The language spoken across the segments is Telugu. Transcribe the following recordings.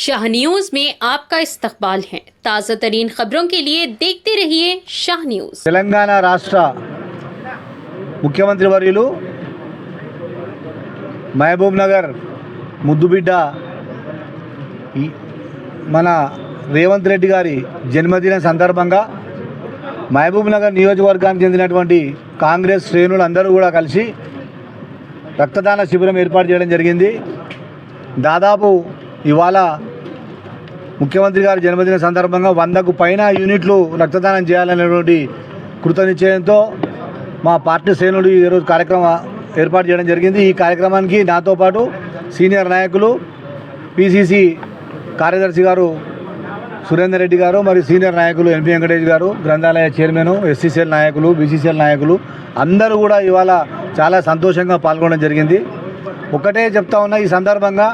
शाह न्यूज में आपका इस्तकबाल है। ताज़ा तरीन खबरों के लिए देखते रहिए शाह न्यूज। తెలంగాణ రాష్ట్ర ముఖ్యమంత్రి వర్యులు మహబూబ్ నగర్ ముద్దుబిడ్డ మన రేవంత్ రెడ్డి గారి జన్మదిన సందర్భంగా మహబూబ్ నగర్ నియోజకవర్గానికి చెందినటువంటి కాంగ్రెస్ శ్రేణులు అందరూ కూడా కలిసి రక్తదాన శిబిరం ఏర్పాటు చేయడం జరిగింది. దాదాపు ఇవాళ ముఖ్యమంత్రి గారి జన్మదిన సందర్భంగా 100కు పైన యూనిట్లు రక్తదానం చేయాలనేటువంటి కృతనిశ్చయంతో మా పార్టీ శ్రేణులు ఈరోజు కార్యక్రమం ఏర్పాటు చేయడం జరిగింది. ఈ కార్యక్రమానికి నాతో పాటు సీనియర్ నాయకులు పిసిసి కార్యదర్శి గారు సురేందర్ రెడ్డి గారు, మరియు సీనియర్ నాయకులు ఎంపీ వెంకటేష్ గారు, గ్రంథాలయ చైర్మన్, ఎస్సీసీఎల్ నాయకులు, బీసీసీఎల్ నాయకులు అందరూ కూడా ఇవాళ చాలా సంతోషంగా పాల్గొనడం జరిగింది. ఒకటే చెప్తా ఉన్నా, ఈ సందర్భంగా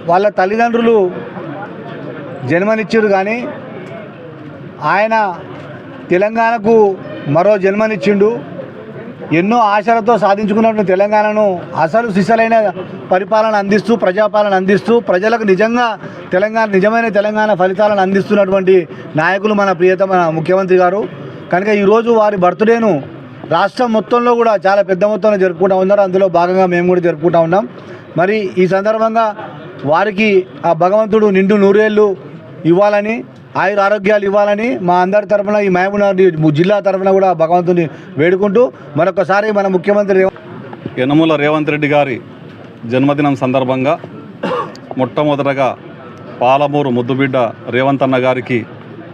వాళ్ళ తల్లిదండ్రులు జన్మనిచ్చారు, కానీ ఆయన తెలంగాణకు మరో జన్మనిచ్చిండు. ఎన్నో ఆశలతో సాధించుకున్నటువంటి తెలంగాణను అసలు సిసలైన పరిపాలన అందిస్తూ, ప్రజాపాలన అందిస్తూ, ప్రజలకు నిజమైన తెలంగాణ ఫలితాలను అందిస్తున్నటువంటి నాయకులు మన ప్రియతమ ముఖ్యమంత్రి గారు. కనుక ఈరోజు వారి బర్త్డేను రాష్ట్రం మొత్తంలో కూడా చాలా పెద్ద మొత్తంలో జరుపుకుంటూ ఉన్నారు. అందులో భాగంగా మేము కూడా జరుపుకుంటూ ఉన్నాం. మరి ఈ సందర్భంగా వారికి ఆ భగవంతుడు నిండు నూరేళ్ళు ఇవ్వాలని, ఆయుర ఆరోగ్యాలు ఇవ్వాలని మా అందరి తరఫున, ఈ మహబూబ్నగర్ జిల్లా తరఫున కూడా భగవంతుని వేడుకుంటూ మరొకసారి మన ముఖ్యమంత్రి యనమల రేవంత్ రెడ్డి గారి జన్మదినం సందర్భంగా మొట్టమొదటగా పాలమూరు ముద్దుబిడ్డ రేవంత్ అన్న గారికి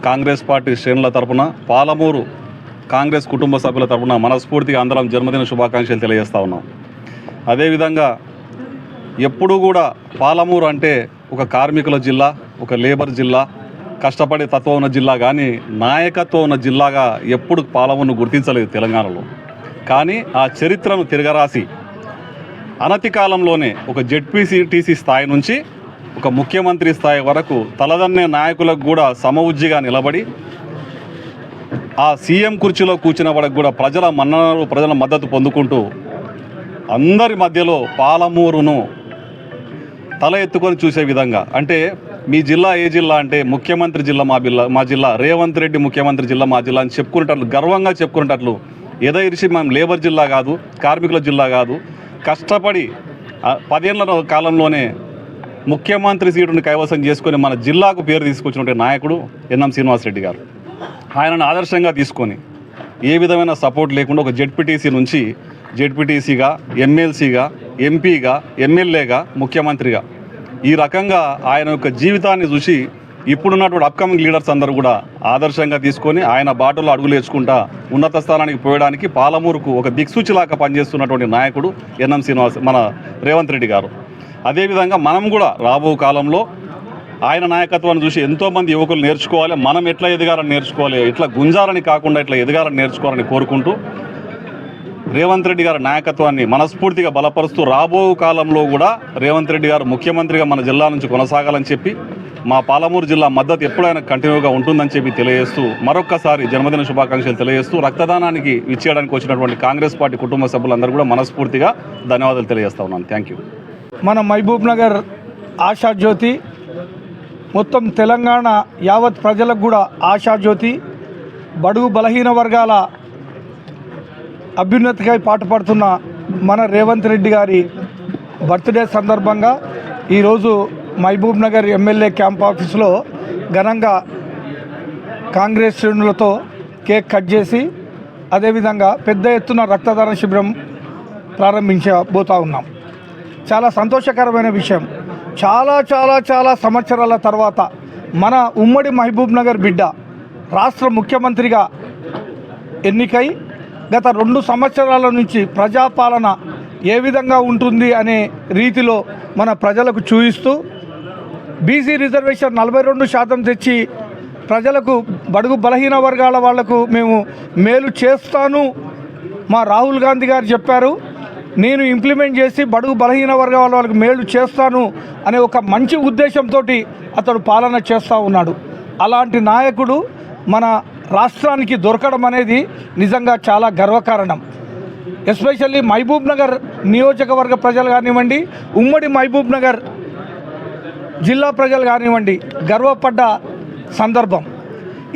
కాంగ్రెస్ పార్టీ శ్రేణుల తరఫున, పాలమూరు కాంగ్రెస్ కుటుంబ సభ్యుల తరఫున మనస్ఫూర్తిగా అందరం జన్మదిన శుభాకాంక్షలు తెలియజేస్తూ ఉన్నాం. అదేవిధంగా ఎప్పుడూ కూడా పాలమూరు అంటే ఒక కార్మికుల జిల్లా, ఒక లేబర్ జిల్లా, కష్టపడే తత్వం ఉన్న జిల్లా, కానీ నాయకత్వం ఉన్న జిల్లాగా ఎప్పుడు పాలమూరును గుర్తించలేదు తెలంగాణలో. కానీ ఆ చరిత్రను తిరగరాసి అనతి కాలంలోనే ఒక జెడ్పీటీసీ స్థాయి నుంచి ఒక ముఖ్యమంత్రి స్థాయి వరకు తలదన్నే నాయకులకు కూడా సమవుజ్జిగా నిలబడి ఆ సీఎం కుర్చీలో కూర్చున్న వాడికి కూడా ప్రజల మన్ననలు, ప్రజల మద్దతు పొందుకుంటూ అందరి మధ్యలో పాలమూరును తల ఎత్తుకొని చూసే విధంగా, అంటే మీ జిల్లా ఏ జిల్లా అంటే ముఖ్యమంత్రి జిల్లా మా జిల్లా, రేవంత్ రెడ్డి ముఖ్యమంత్రి జిల్లా మా జిల్లా అని చెప్పుకునేటట్లు, గర్వంగా చెప్పుకునేటట్లు, ఎదైరిసి మనం లేబర్ జిల్లా కాదు, కార్మికుల జిల్లా కాదు, కష్టపడి 10 ఏళ్ల కాలంలోనే ముఖ్యమంత్రి సీటును కైవసం చేసుకొని మన జిల్లాకు పేరు తీసుకొచ్చినటువంటి నాయకుడు ఎన్ఎం శ్రీనివాసరెడ్డి గారు. ఆయనను ఆదర్శంగా తీసుకొని ఏ విధమైన సపోర్ట్ లేకుండా ఒక జెడ్పీటీసీ నుంచి జెడ్పీటీసీగా, ఎమ్మెల్సీగా, ఎంపీగా, ఎమ్మెల్యేగా, ముఖ్యమంత్రిగా ఈ రకంగా ఆయన యొక్క జీవితాన్ని చూసి ఇప్పుడున్నటువంటి అప్కమింగ్ లీడర్స్ అందరూ కూడా ఆదర్శంగా తీసుకొని ఆయన బాటలో అడుగులు వేసుకుంటా ఉన్నత స్థానానికి పోయడానికి పాలమూరుకు ఒక దిక్సూచిలాగా పనిచేస్తున్నటువంటి నాయకుడు ఎన్ఎం శ్రీనివాస్ మన రేవంత్ రెడ్డి గారు. అదేవిధంగా మనం కూడా రాబో కాలంలో ఆయన నాయకత్వాన్ని చూసి ఎంతోమంది యువకులు నేర్చుకోవాలి, మనం ఎట్లా ఎదగాలని నేర్చుకోవాలి, ఎట్లా గుంజాలని కాకుండా ఎట్లా ఎదగాలని నేర్చుకోవాలని కోరుకుంటూ రేవంత్ రెడ్డి గారి నాయకత్వాన్ని మనస్ఫూర్తిగా బలపరుస్తూ రాబో కాలంలో కూడా రేవంత్ రెడ్డి గారు ముఖ్యమంత్రిగా మన జిల్లా నుంచి కొనసాగాలని చెప్పి, మా పాలమూరు జిల్లా మద్దతు ఎప్పుడైనా కంటిన్యూగా ఉంటుందని చెప్పి తెలియజేస్తూ మరొక్కసారి జన్మదిన శుభాకాంక్షలు తెలియజేస్తూ రక్తదానానికి ఇచ్చేయడానికి వచ్చినటువంటి కాంగ్రెస్ పార్టీ కుటుంబ సభ్యులందరూ కూడా మనస్ఫూర్తిగా ధన్యవాదాలు తెలియజేస్తా ఉన్నాను. Thank you. మన మహబూబ్ నగర్ ఆశాజ్యోతి, మొత్తం తెలంగాణ యావత్ ప్రజలకు కూడా ఆశాజ్యోతి, బడుగు బలహీన వర్గాల అభ్యున్నతికై పాటుపడుతున్న మన రేవంత్ రెడ్డి గారి బర్త్డే సందర్భంగా ఈరోజు మహబూబ్ నగర్ ఎమ్మెల్యే క్యాంప్ ఆఫీసులో ఘనంగా కాంగ్రెస్ శ్రేణులతో కేక్ కట్ చేసి, అదేవిధంగా పెద్ద ఎత్తున రక్తదాన శిబిరం ప్రారంభించబోతూ ఉన్నాం. చాలా సంతోషకరమైన విషయం. చాలా చాలా చాలా సంవత్సరాల తర్వాత మన ఉమ్మడి మహబూబ్ నగర్ బిడ్డ రాష్ట్ర ముఖ్యమంత్రిగా ఎన్నికై గత 2 సంవత్సరాల నుంచి ప్రజాపాలన ఏ విధంగా ఉంటుంది అనే రీతిలో మన ప్రజలకు చూపిస్తూ బీసీ రిజర్వేషన్ 42% తెచ్చి ప్రజలకు, బడుగు బలహీన వర్గాల వాళ్లకు మేము మేలు చేస్తాను, మా రాహుల్ గాంధీ గారు చెప్పారు, నేను ఇంప్లిమెంట్ చేసి బడుగు బలహీన వర్గాల వాళ్ళకు మేలు చేస్తాను అనే ఒక మంచి ఉద్దేశంతో అతడు పాలన చేస్తూ ఉన్నాడు. అలాంటి నాయకుడు మన రాష్ట్రానికి దొరకడం అనేది నిజంగా చాలా గర్వకారణం. ఎస్పెషల్లీ మహబూబ్ నగర్ నియోజకవర్గ ప్రజలు కానివ్వండి, ఉమ్మడి మహబూబ్ నగర్ జిల్లా ప్రజలు కానివ్వండి గర్వపడ్డ సందర్భం.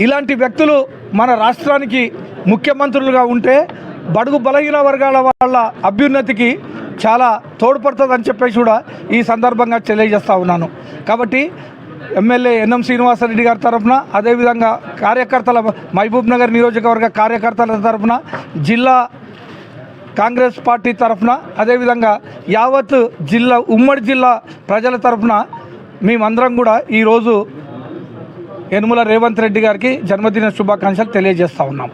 ఇలాంటి వ్యక్తులు మన రాష్ట్రానికి ముఖ్యమంత్రులుగా ఉంటే బడుగు బలహీన వర్గాల వాళ్ళ అభ్యున్నతికి చాలా తోడ్పడుతుందని చెప్పేసి కూడా ఈ సందర్భంగా తెలియజేస్తూ ఉన్నాను. కాబట్టి ఎమ్మెల్యే ఎన్ఎం శ్రీనివాసరెడ్డి గారి తరఫున, అదేవిధంగా కార్యకర్తల మహబూబ్ నగర్ నియోజకవర్గ కార్యకర్తల తరఫున, జిల్లా కాంగ్రెస్ పార్టీ తరఫున, అదేవిధంగా యావత్ జిల్లా ఉమ్మడి జిల్లా ప్రజల తరఫున మేమందరం కూడా ఈరోజు యనుమల రేవంత్ రెడ్డి గారికి జన్మదిన శుభాకాంక్షలు తెలియజేస్తూ ఉన్నాం.